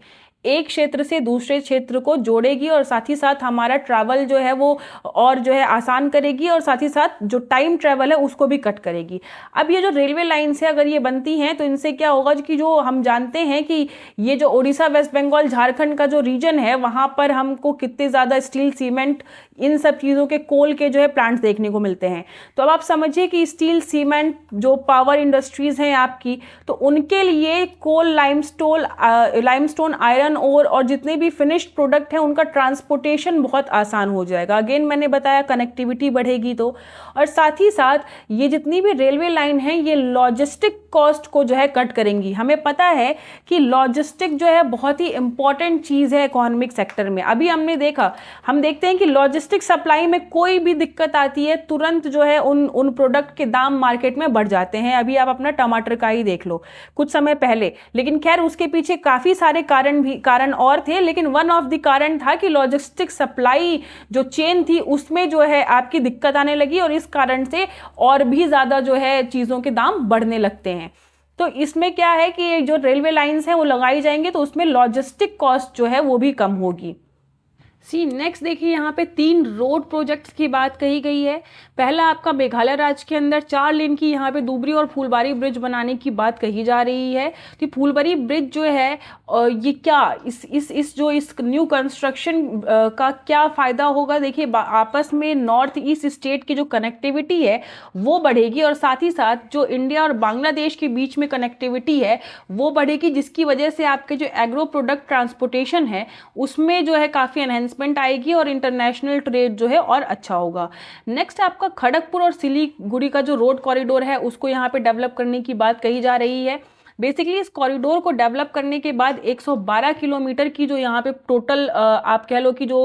एक क्षेत्र से दूसरे क्षेत्र को जोड़ेगी और साथ ही साथ हमारा ट्रैवल जो है वो और जो है आसान करेगी, और साथ ही साथ जो टाइम ट्रैवल है उसको भी कट करेगी। अब ये जो रेलवे लाइन से अगर ये बनती हैं तो इनसे क्या होगा कि जो हम जानते हैं कि ये जो उड़ीसा वेस्ट बंगाल झारखंड का जो रीजन है वहाँ पर हमको कितने ज़्यादा स्टील सीमेंट इन सब चीज़ों के कोल के जो है प्लांट्स देखने को मिलते हैं। तो अब आप समझिए कि स्टील सीमेंट जो पावर इंडस्ट्रीज़ हैं आपकी, तो उनके लिए कोल, लाइमस्टोन, आयरन ओर और जितने भी फिनिश्ड प्रोडक्ट हैं उनका ट्रांसपोर्टेशन बहुत आसान हो जाएगा। अगेन मैंने बताया कनेक्टिविटी बढ़ेगी तो, और साथ ही साथ ये जितनी भी रेलवे लाइन है ये लॉजिस्टिक कॉस्ट को जो है कट करेंगी। हमें पता है कि लॉजिस्टिक जो है बहुत ही इंपॉर्टेंट चीज़ है इकोनॉमिक सेक्टर में। अभी हम देखते हैं कि लॉजिस्टिक सप्लाई में कोई भी दिक्कत आती है तुरंत जो है उन प्रोडक्ट के दाम मार्केट में बढ़ जाते हैं। अभी आप अपना टमाटर का ही देख लो कुछ समय पहले, लेकिन खैर उसके पीछे काफ़ी सारे कारण और थे, लेकिन वन ऑफ द कारण था कि लॉजिस्टिक सप्लाई जो चेन थी उसमें जो है आपकी दिक्कत आने लगी, और इस कारण से और भी ज़्यादा जो है चीज़ों के दाम बढ़ने लगते हैं। तो इसमें क्या है कि जो रेलवे लाइंस हैं वो लगाई जाएंगे तो उसमें लॉजिस्टिक कॉस्ट जो है वो भी कम होगी। नेक्स्ट देखिए, यहाँ पे 3 रोड प्रोजेक्ट्स की बात कही गई है। पहला आपका मेघालय राज्य के अंदर 4 लेन की यहाँ पे दुबरी और फूलबारी ब्रिज बनाने की बात कही जा रही है। तो फूलबारी ब्रिज जो है ये क्या इस न्यू कंस्ट्रक्शन का क्या फ़ायदा होगा? देखिए, आपस में नॉर्थ ईस्ट स्टेट की जो कनेक्टिविटी है वो बढ़ेगी, और साथ ही साथ जो इंडिया और बांग्लादेश के बीच में कनेक्टिविटी है वो बढ़ेगी, जिसकी वजह से आपके जो एग्रो प्रोडक्ट ट्रांसपोर्टेशन है उसमें जो है काफ़ी एनहेंसमेंट आएगी और इंटरनेशनल ट्रेड जो है और अच्छा होगा। नेक्स्ट आपका खड़गपुर और सिलीगुड़ी का जो रोड कॉरिडोर है उसको यहाँ पे डेवलप करने की बात कही जा रही है। बेसिकली इस कॉरिडोर को डेवलप करने के बाद 112 किलोमीटर की जो यहाँ पे टोटल आप कह लो कि जो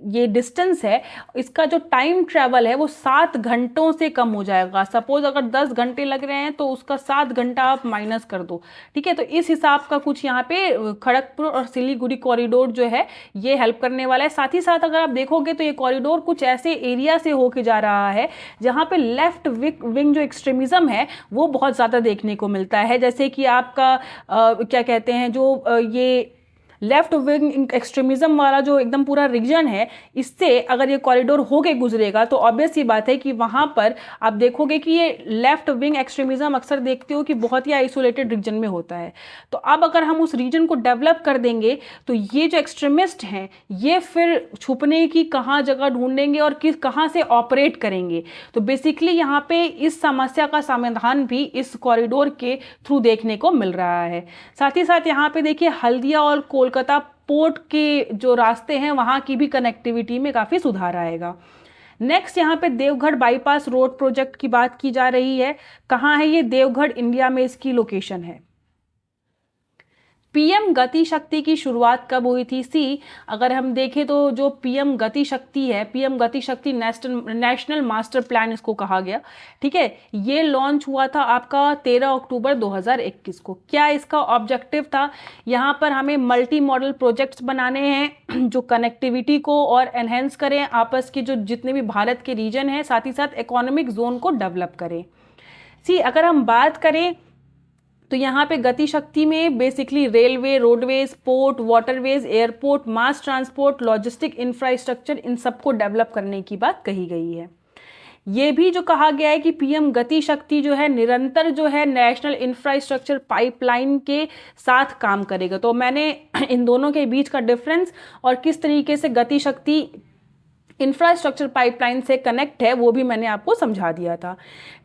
ये डिस्टेंस है, इसका जो टाइम ट्रैवल है वो 7 घंटों से कम हो जाएगा। सपोज अगर 10 घंटे लग रहे हैं तो उसका 7 घंटा आप माइनस कर दो। ठीक है, तो इस हिसाब का कुछ यहाँ पे खड़गपुर और सिलीगुड़ी कॉरिडोर जो है ये हेल्प करने वाला है। साथ ही साथ अगर आप देखोगे तो ये कॉरिडोर कुछ ऐसे एरिया से होके जा रहा है जहाँ पे लेफ्ट विंग जो एक्सट्रीमिज्म है वो बहुत ज़्यादा देखने को मिलता है, जैसे कि आपका क्या कहते हैं जो ये लेफ्ट विंग एक्सट्रीमिज्म वाला जो एकदम पूरा रीजन है, इससे अगर ये कॉरिडोर होके गुजरेगा तो ऑब्वियस ये बात है कि वहाँ पर आप देखोगे कि ये लेफ्ट विंग एक्सट्रीमिज्म अक्सर देखते हो कि बहुत ही आइसोलेटेड रीजन में होता है। तो अब अगर हम उस रीजन को डेवलप कर देंगे तो ये जो एक्सट्रीमिस्ट हैं ये फिर छुपने की कहाँ जगह ढूंढेंगे और कहाँ से ऑपरेट करेंगे। तो बेसिकली यहाँ पे इस समस्या का समाधान भी इस कॉरिडोर के थ्रू देखने को मिल रहा है। साथ ही साथ यहाँ पे देखिए हल्दिया और कोलकाता पोर्ट के जो रास्ते हैं वहाँ की भी कनेक्टिविटी में काफ़ी सुधार आएगा। नेक्स्ट यहाँ पे देवगढ़ बाईपास रोड प्रोजेक्ट की बात की जा रही है। कहाँ है ये? देवगढ़ इंडिया में इसकी लोकेशन है। पीएम गति शक्ति की शुरुआत कब हुई थी? सी, अगर हम देखें तो जो पीएम गति शक्ति है, पीएम गति शक्ति नेशनल मास्टर प्लान इसको कहा गया, ठीक है, ये लॉन्च हुआ था आपका 13 अक्टूबर 2021 को। क्या इसका ऑब्जेक्टिव था? यहाँ पर हमें मल्टी मॉडल प्रोजेक्ट्स बनाने हैं जो कनेक्टिविटी को और एनहेंस करें, आपस के जो जितने भी भारत के रीजन हैं, साथ ही साथ इकोनॉमिक जोन को डेवलप करें। सी, अगर हम बात करें तो यहाँ पे गति शक्ति में basically railway, roadways, port, waterways, airport, mass transport, logistic infrastructure, इन सबको डेवलप करने की बात कही गई है। ये भी जो कहा गया है कि पीएम गति शक्ति जो है निरंतर जो है नेशनल इंफ्रास्ट्रक्चर पाइपलाइन के साथ काम करेगा। तो मैंने इन दोनों के बीच का डिफरेंस और किस तरीके से गति शक्ति इंफ्रास्ट्रक्चर पाइपलाइन से कनेक्ट है वो भी मैंने आपको समझा दिया था।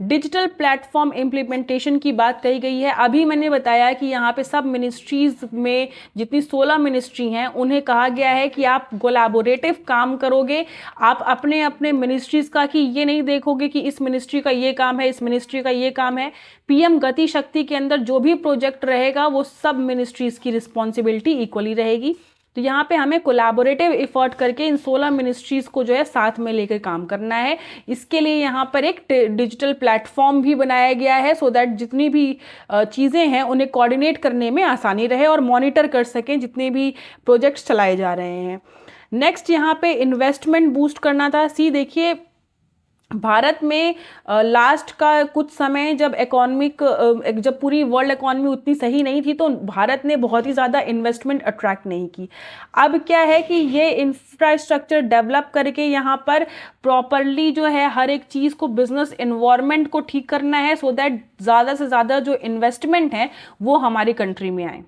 डिजिटल प्लेटफॉर्म इम्प्लीमेंटेशन की बात कही गई है। अभी मैंने बताया कि यहाँ पे सब मिनिस्ट्रीज में जितनी 16 मिनिस्ट्री हैं उन्हें कहा गया है कि आप कोलैबोरेटिव काम करोगे। आप अपने अपने मिनिस्ट्रीज का कि ये नहीं देखोगे कि इस मिनिस्ट्री का ये काम है, इस मिनिस्ट्री का ये काम है। पीएम गति शक्ति के अंदर जो भी प्रोजेक्ट रहेगा वो सब मिनिस्ट्रीज की रिस्पॉन्सिबिलिटी इक्वली रहेगी। तो यहाँ पे हमें कोलैबोरेटिव एफर्ट करके इन 16 मिनिस्ट्रीज को जो है साथ में लेकर काम करना है। इसके लिए यहाँ पर एक डिजिटल प्लेटफॉर्म भी बनाया गया है सो दैट जितनी भी चीज़ें हैं उन्हें कोऑर्डिनेट करने में आसानी रहे और मॉनिटर कर सकें जितने भी प्रोजेक्ट्स चलाए जा रहे हैं। नेक्स्ट यहाँ पे इन्वेस्टमेंट बूस्ट करना था। सी, देखिए भारत में लास्ट का कुछ समय जब जब पूरी वर्ल्ड इकोनॉमी उतनी सही नहीं थी तो भारत ने बहुत ही ज़्यादा इन्वेस्टमेंट अट्रैक्ट नहीं की। अब क्या है कि ये इंफ्रास्ट्रक्चर डेवलप करके यहाँ पर प्रॉपरली जो है हर एक चीज़ को, बिजनेस एनवायरनमेंट को ठीक करना है सो दैट ज़्यादा से ज़्यादा जो इन्वेस्टमेंट है वो हमारी कंट्री में आए।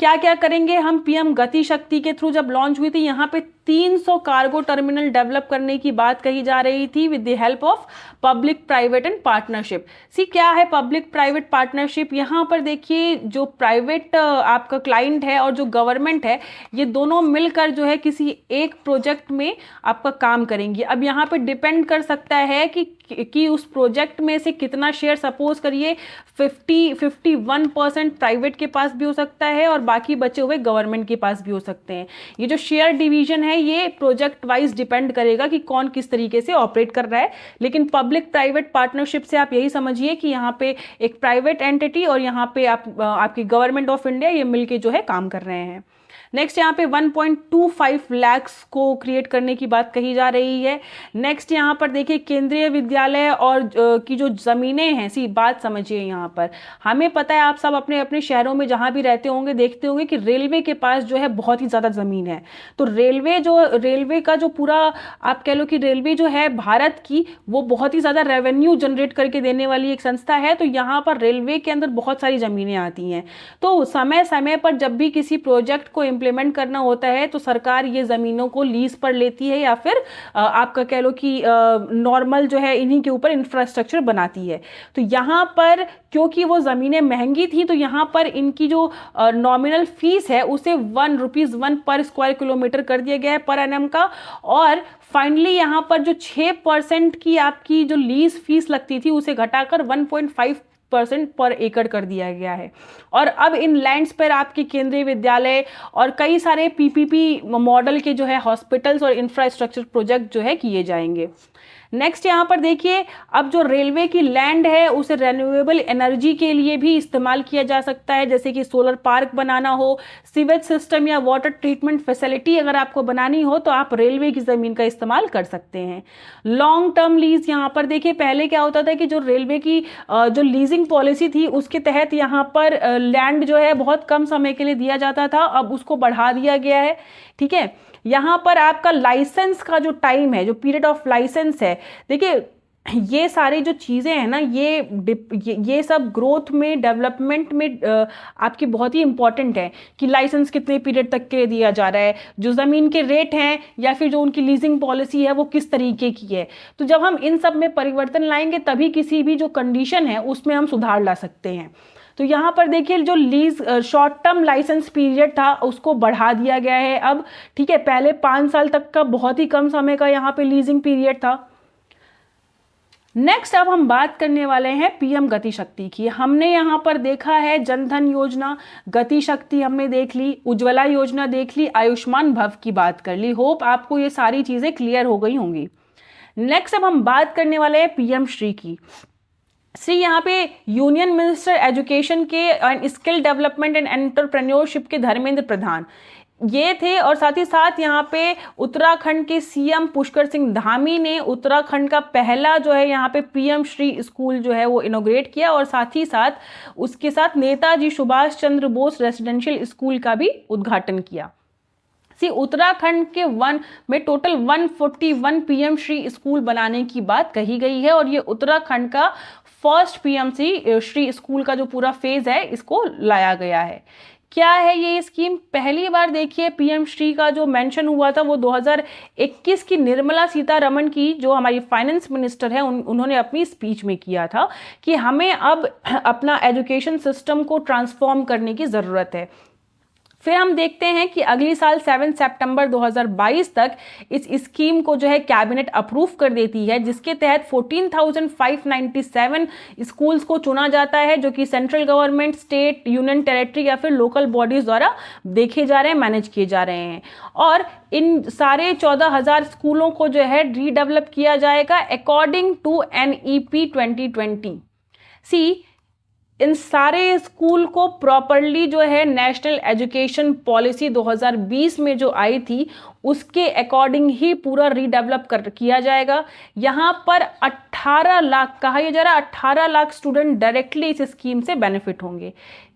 क्या क्या करेंगे हम? पीएम गति शक्ति के थ्रू जब लॉन्च हुई थी यहाँ पे 300 कार्गो टर्मिनल डेवलप करने की बात कही जा रही थी with the help of public private and partnership. See, क्या है पब्लिक प्राइवेट पार्टनरशिप? यहाँ पर देखिए जो प्राइवेट आपका क्लाइंट है और जो गवर्नमेंट है ये दोनों मिलकर जो है किसी एक प्रोजेक्ट में आपका काम करेंगी। अब यहाँ पे डिपेंड कर सकता है कि उस प्रोजेक्ट में से कितना शेयर, सपोज करिए 51% प्राइवेट के पास भी हो सकता है और बाकी बचे हुए गवर्नमेंट के पास भी हो सकते हैं। ये जो शेयर डिवीजन है ये प्रोजेक्ट वाइज डिपेंड करेगा कि कौन किस तरीके से ऑपरेट कर रहा है, लेकिन पब्लिक प्राइवेट पार्टनरशिप से आप यही समझिए कि यहाँ पे एक प्राइवेट एंटिटी और यहाँ पे आपकी गवर्नमेंट ऑफ इंडिया ये मिलके जो है काम कर रहे हैं। नेक्स्ट यहाँ पे 1.25 लाख्स को क्रिएट करने की बात कही जा रही है। नेक्स्ट यहाँ पर देखिए केंद्रीय विद्यालय और की जो ज़मीनें हैं, सी बात समझिए यहाँ पर हमें पता है, आप सब अपने अपने शहरों में जहाँ भी रहते होंगे देखते होंगे कि रेलवे के पास जो है बहुत ही ज़्यादा ज़मीन है। तो रेलवे का जो पूरा आप कह लो कि रेलवे जो है भारत की वो बहुत ही ज़्यादा रेवेन्यू जनरेट करके देने वाली एक संस्था है। तो यहाँ पर रेलवे के अंदर बहुत सारी ज़मीनें आती हैं। तो समय समय पर जब भी किसी प्रोजेक्ट को इम्प्लीमेंट करना होता है तो सरकार ये ज़मीनों को लीज पर लेती है या फिर आपका कह लो कि नॉर्मल जो है इन्हीं के ऊपर इंफ्रास्ट्रक्चर बनाती है। तो यहाँ पर क्योंकि वो ज़मीनें महंगी थी तो यहाँ पर इनकी जो नॉमिनल फीस है उसे ₹1 पर स्क्वायर किलोमीटर कर दिया गया है पर एनएम का। और फाइनली यहाँ पर जो 6% की आपकी जो लीज फीस लगती थी उसे घटाकर 1.5% पर एकड़ कर दिया गया है। और अब इन लैंड्स पर आपके केंद्रीय विद्यालय और कई सारे पीपीपी मॉडल के जो है हॉस्पिटल्स और इंफ्रास्ट्रक्चर प्रोजेक्ट जो है किए जाएंगे। नेक्स्ट यहाँ पर देखिए अब जो रेलवे की लैंड है उसे रिन्यूएबल एनर्जी के लिए भी इस्तेमाल किया जा सकता है, जैसे कि सोलर पार्क बनाना हो, सीवेज सिस्टम या वाटर ट्रीटमेंट फैसिलिटी अगर आपको बनानी हो तो आप रेलवे की ज़मीन का इस्तेमाल कर सकते हैं। लॉन्ग टर्म लीज यहाँ पर देखिए पहले क्या होता था कि जो रेलवे की जो लीजिंग लीजिंग पॉलिसी थी उसके तहत यहाँ पर लैंड जो है बहुत कम समय के लिए दिया जाता था, अब उसको बढ़ा दिया गया है। ठीक है, यहाँ पर आपका लाइसेंस का जो टाइम है, जो पीरियड ऑफ लाइसेंस है, देखिए ये सारी जो चीज़ें हैं ना, ये सब ग्रोथ में, डेवलपमेंट में आपकी बहुत ही इंपॉर्टेंट है कि लाइसेंस कितने पीरियड तक के लिए दिया जा रहा है, जो ज़मीन के रेट हैं या फिर जो उनकी लीजिंग पॉलिसी है वो किस तरीके की है। तो जब हम इन सब में परिवर्तन लाएंगे तभी किसी भी जो कंडीशन है उसमें हम सुधार ला सकते हैं। तो यहाँ पर देखिए जो lease short term licence period था उसको बढ़ा दिया गया है अब। ठीक है, पहले 5 साल तक का बहुत ही कम समय का यहाँ पे लीजिंग पीरियड था। नेक्स्ट अब हम बात करने वाले हैं पीएम गति शक्ति की। हमने यहाँ पर देखा है जनधन योजना, गति शक्ति हमने देख ली, उज्ज्वला योजना देख ली, आयुष्मान भव की बात कर ली। होप आपको ये सारी चीजें क्लियर हो गई होंगी। नेक्स्ट अब हम बात करने वाले हैं पीएम श्री की। सी यहाँ पे यूनियन मिनिस्टर एजुकेशन के and skill development and entrepreneurship के धर्मेंद्र प्रधान ये थे, और साथ ही साथ यहाँ पे उत्तराखंड के सीएम पुष्कर सिंह धामी ने उत्तराखंड का पहला जो है यहाँ पे पीएम श्री स्कूल जो है वो इनोग्रेट किया, और साथ ही साथ उसके साथ नेताजी सुभाष चंद्र बोस रेसिडेंशियल स्कूल का भी उद्घाटन किया। उत्तराखंड के में टोटल 141 पीएम श्री स्कूल बनाने की बात कही गई है, और ये उत्तराखंड का फर्स्ट पीएम श्री स्कूल का जो पूरा फेज है इसको लाया गया है। क्या है ये स्कीम? पहली बार देखिए पीएम श्री का जो मेंशन हुआ था वो 2021 की निर्मला सीतारमण की, जो हमारी फाइनेंस मिनिस्टर है, उन्होंने अपनी स्पीच में किया था कि हमें अब अपना एजुकेशन सिस्टम को ट्रांसफॉर्म करने की ज़रूरत है। फिर हम देखते हैं कि अगली साल 7 सितंबर 2022 तक इस स्कीम को जो है कैबिनेट अप्रूव कर देती है, जिसके तहत 14,597 स्कूल्स को चुना जाता है, जो कि central government, state, union territory या फिर लोकल बॉडीज द्वारा देखे जा रहे हैं, मैनेज किए जा रहे हैं। और इन सारे 14,000 स्कूलों को जो है रीडेवलप किया जाएगा अकॉर्डिंग टू NEP 2020। इन सारे स्कूल को प्रॉपरली जो है नेशनल एजुकेशन पॉलिसी 2020 में जो आई थी उसके अकॉर्डिंग ही पूरा रीडेवलप किया जाएगा। यहाँ पर 18 लाख कहा जा रहा है, 18 लाख स्टूडेंट डायरेक्टली इस स्कीम से बेनिफिट होंगे।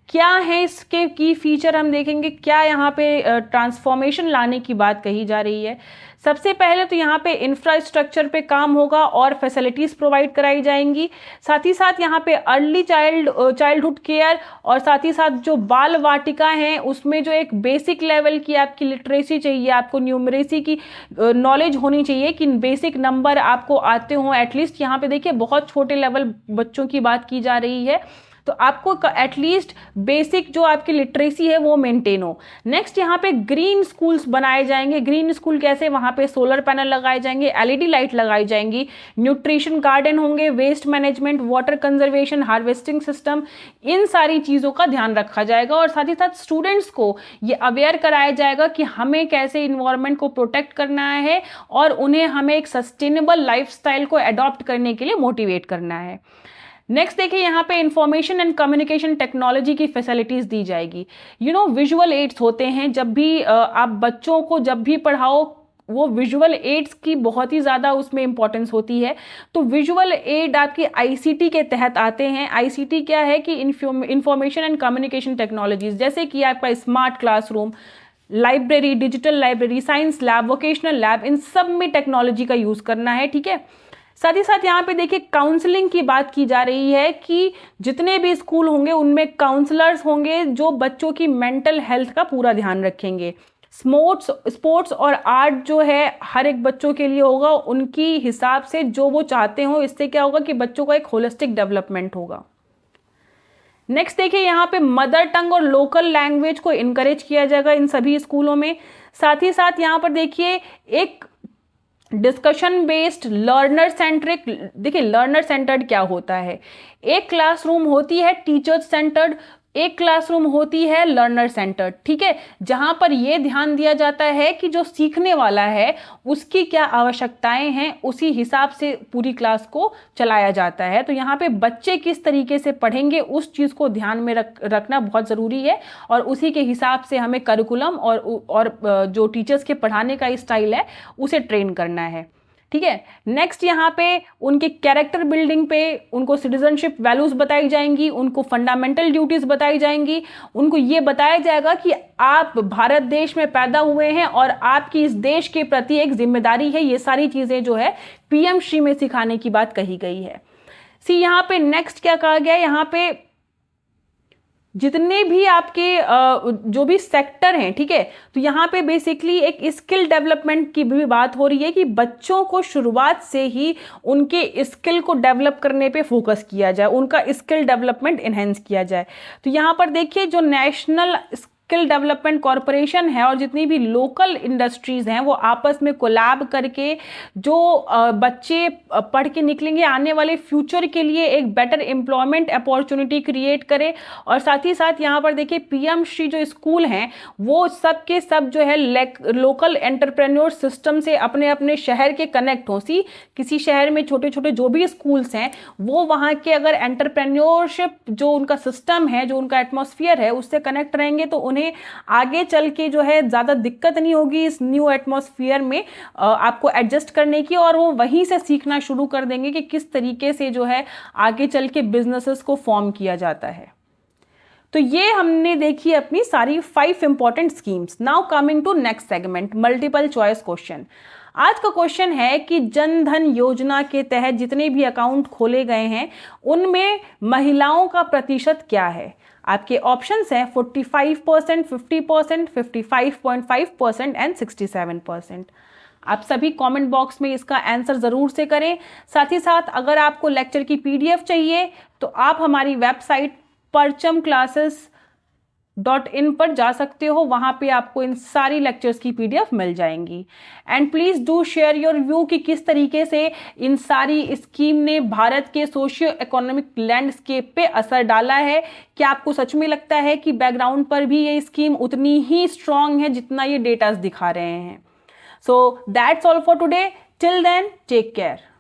क्या है इसके की फीचर हम देखेंगे, क्या यहाँ पे ट्रांसफॉर्मेशन लाने की बात कही जा रही है। सबसे पहले तो यहाँ पे इंफ्रास्ट्रक्चर पे काम होगा और फैसिलिटीज़ प्रोवाइड कराई जाएंगी। साथ ही साथ यहाँ पे अर्ली चाइल्डहुड केयर और साथ ही साथ जो बाल वाटिका हैं उसमें जो एक बेसिक लेवल की आपकी लिटरेसी चाहिए, आपको न्यूमरेसी की नॉलेज होनी चाहिए कि बेसिक नंबर आपको आते हों एटलीस्ट। यहाँ पे देखिए बहुत छोटे लेवल बच्चों की बात की जा रही है, तो आपको एटलीस्ट बेसिक जो आपकी लिटरेसी है वो मेंटेन हो। नेक्स्ट यहाँ पे ग्रीन स्कूल्स बनाए जाएंगे। ग्रीन स्कूल कैसे? वहाँ पे सोलर पैनल लगाए जाएंगे, LED लाइट लगाई जाएंगी, न्यूट्रिशन गार्डन होंगे, waste management, water conservation, harvesting system, इन सारी चीज़ों का ध्यान रखा जाएगा। और साथ ही साथ स्टूडेंट्स को ये अवेयर कराया जाएगा कि हमें कैसे इन्वायरमेंट को प्रोटेक्ट करना है और उन्हें हमें एक सस्टेनेबल लाइफस्टाइल को अडॉप्ट करने के लिए मोटिवेट करना है। नेक्स्ट देखिए यहाँ पे इंफॉर्मेशन एंड कम्युनिकेशन टेक्नोलॉजी की फैसिलिटीज़ दी जाएगी। विजुअल एड्स होते हैं, जब भी आप बच्चों को जब भी पढ़ाओ वो विजुअल एड्स की बहुत ही ज़्यादा उसमें इंपॉर्टेंस होती है। तो विजुअल एड आपकी ICT के तहत आते हैं। ICT क्या है कि इंफॉर्मेशन एंड कम्युनिकेशन टेक्नोलॉजीज, जैसे कि आपका smart classroom, library, digital library, science lab, vocational lab, इन सब में टेक्नोलॉजी का यूज़ करना है। ठीक है, साथ ही साथ यहाँ पे देखिए काउंसलिंग की बात की जा रही है कि जितने भी स्कूल होंगे उनमें काउंसलर्स होंगे जो बच्चों की मेंटल हेल्थ का पूरा ध्यान रखेंगे। स्पोर्ट्स और आर्ट जो है हर एक बच्चों के लिए होगा उनकी हिसाब से जो वो चाहते हो। इससे क्या होगा कि बच्चों का एक होलिस्टिक डेवलपमेंट होगा। नेक्स्ट देखिए यहाँ पे मदर टंग और लोकल लैंग्वेज को इनकरेज किया जाएगा इन सभी स्कूलों में। साथ ही साथ यहाँ पर देखिए एक डिस्कशन बेस्ड लर्नर सेंट्रिक, देखिए लर्नर सेंटर्ड क्या होता है, एक क्लासरूम होती है टीचर सेंटर्ड, एक क्लासरूम होती है लर्नर सेंटर्ड। ठीक है, जहां पर यह ध्यान दिया जाता है कि जो सीखने वाला है उसकी क्या आवश्यकताएं हैं, उसी हिसाब से पूरी क्लास को चलाया जाता है। तो यहाँ पे बच्चे किस तरीके से पढ़ेंगे उस चीज़ को ध्यान में रखना बहुत ज़रूरी है, और उसी के हिसाब से हमें करिकुलम और जो टीचर्स के पढ़ाने का स्टाइल है उसे ट्रेन करना है। ठीक है। नेक्स्ट यहाँ पे उनके कैरेक्टर बिल्डिंग पे उनको सिटीजनशिप वैल्यूज बताई जाएंगी, उनको फंडामेंटल ड्यूटीज बताई जाएंगी, उनको ये बताया जाएगा कि आप भारत देश में पैदा हुए हैं और आपकी इस देश के प्रति एक जिम्मेदारी है। ये सारी चीजें जो है पीएम श्री में सिखाने की बात कही गई है। सी यहाँ पे नेक्स्ट क्या कहा गया है, यहाँ पे जितने भी आपके जो भी सेक्टर हैं, ठीक है, तो यहाँ पे बेसिकली एक स्किल डेवलपमेंट की भी बात हो रही है कि बच्चों को शुरुआत से ही उनके स्किल को डेवलप करने पे फोकस किया जाए, उनका स्किल डेवलपमेंट इन्हेंस किया जाए। तो यहाँ पर देखिए जो नेशनल स्किल डेवलपमेंट कॉरपोरेशन है और जितनी भी लोकल इंडस्ट्रीज हैं वो आपस में कोलैब करके जो बच्चे पढ़ के निकलेंगे आने वाले फ्यूचर के लिए एक बेटर एम्प्लॉयमेंट अपॉर्चुनिटी क्रिएट करे। और साथ ही साथ यहाँ पर देखिए पीएम श्री जो स्कूल हैं वो सब के सब जो है लोकल एंटरप्रेन्योर सिस्टम से अपने अपने शहर के कनेक्ट हो। सी किसी शहर में छोटे छोटे जो भी स्कूल्स हैं वो वहाँ के अगर एंटरप्रेन्योरशिप जो उनका सिस्टम है, जो उनका एटमॉस्फेयर है उससे कनेक्ट रहेंगे तो उन्हें आगे चल के जो है ज़्यादा दिक्कत नहीं होगी इस न्यू एटमॉस्फेयर में आपको एडजस्ट करने की, और वो वहीं से सीखना शुरू कर देंगे कि किस तरीके से जो है आगे चल के बिजनेसेस को फॉर्म किया जाता है। तो ये हमने देखी अपनी सारी 5 important schemes. Now coming to next segment, multiple choice question. आज का क्वेश्चन है कि जन धन योजना के तहत जितने भी अकाउंट खोले गए हैं उनमें महिलाओं का प्रतिशत क्या है। आपके ऑप्शंस हैं 45%, 50%, 55.5% एंड 67%। आप सभी कमेंट बॉक्स में इसका आंसर ज़रूर से करें। साथ ही साथ अगर आपको लेक्चर की पीडीएफ चाहिए तो आप हमारी वेबसाइट parchamclasses.in पर जा सकते हो, वहाँ पे आपको इन सारी लेक्चर्स की पीडीएफ मिल जाएंगी। And please do share your view कि किस तरीके से इन सारी स्कीम ने भारत के सोशियो इकोनॉमिक लैंडस्केप पे असर डाला है। क्या आपको सच में लगता है कि बैकग्राउंड पर भी ये स्कीम उतनी ही स्ट्रांग है जितना ये डेटास दिखा रहे हैं। So that's all for today, till then take care.